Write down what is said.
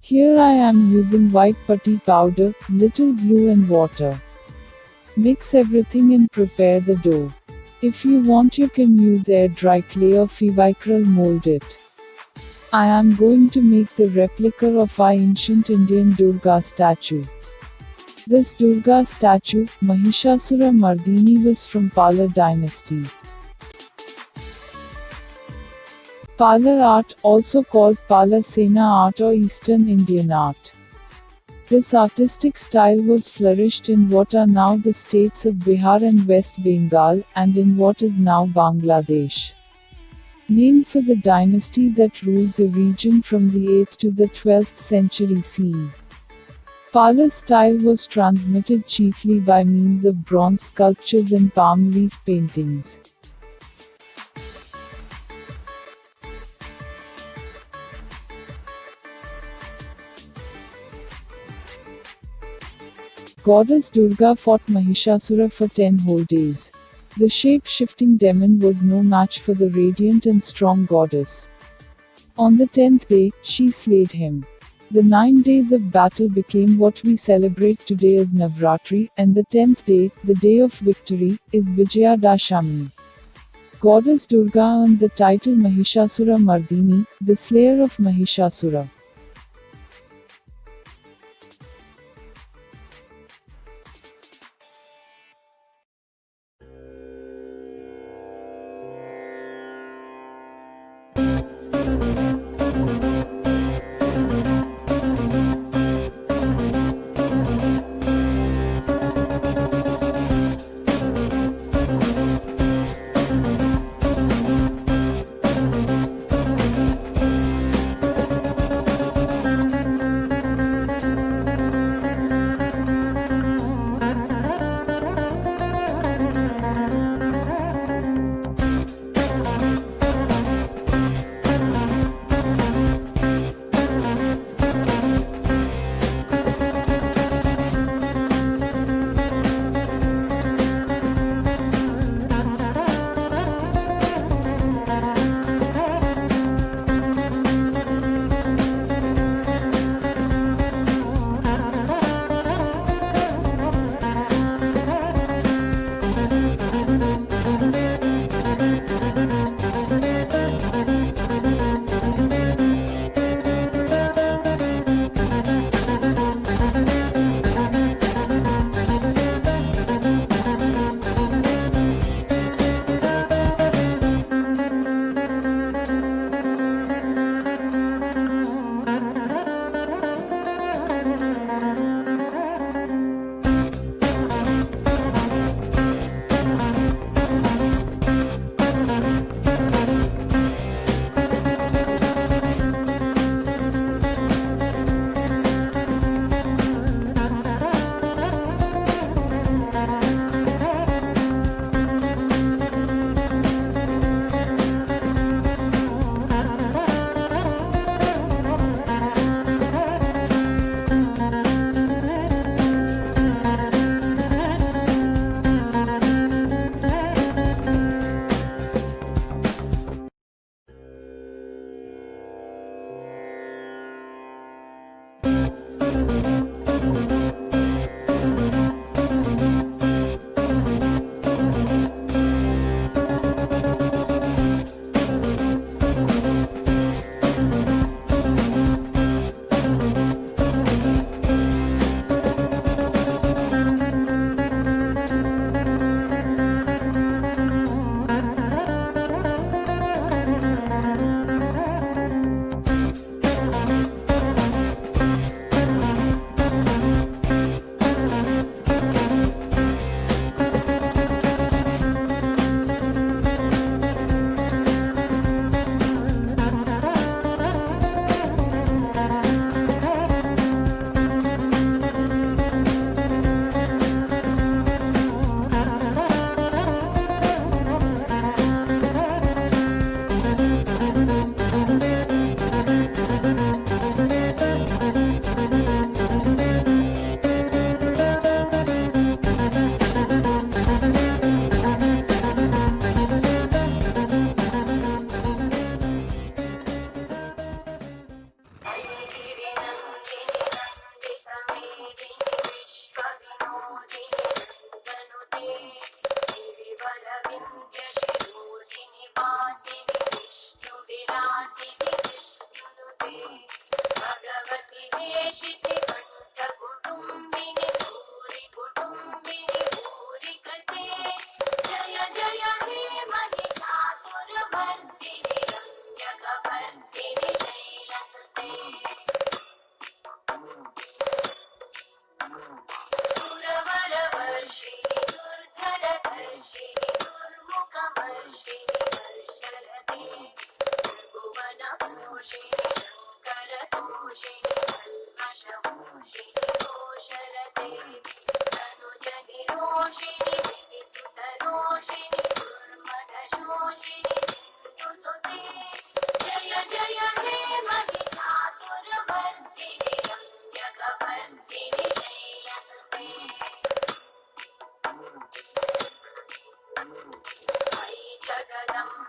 Here I am using white putty powder, little glue and water. Mix everything and prepare the dough. If you want you can use air dry clay or fevicryl mold it. I am going to make the replica of our ancient Indian Durga statue. This Durga statue, Mahishasura Mardini, was from Pala dynasty. Pala art, also called Pala-Sena art or Eastern Indian art. This artistic style was flourished in what are now the states of Bihar and West Bengal, and in what is now Bangladesh. Named for the dynasty that ruled the region from the 8th to the 12th century CE. Pala style was transmitted chiefly by means of bronze sculptures and palm leaf paintings. Goddess Durga fought Mahishasura for 10 whole days. The shape-shifting demon was no match for the radiant and strong goddess. On the 10th day, she slayed him. The 9 days of battle became what we celebrate today as Navratri, and the 10th day, the day of victory, is Vijaya Dashami. Goddess Durga earned the title Mahishasura Mardini, the slayer of Mahishasura. Jagdamb